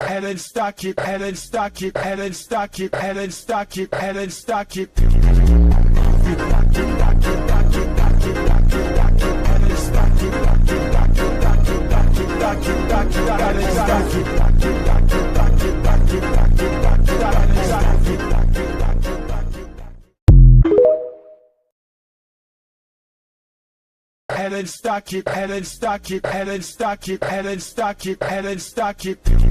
head and stock it, head and stock it, head and stock it, head and stock it, head and stock it. Head and stock it, head and stock it, head and stock it, head and stock it, head and stock it.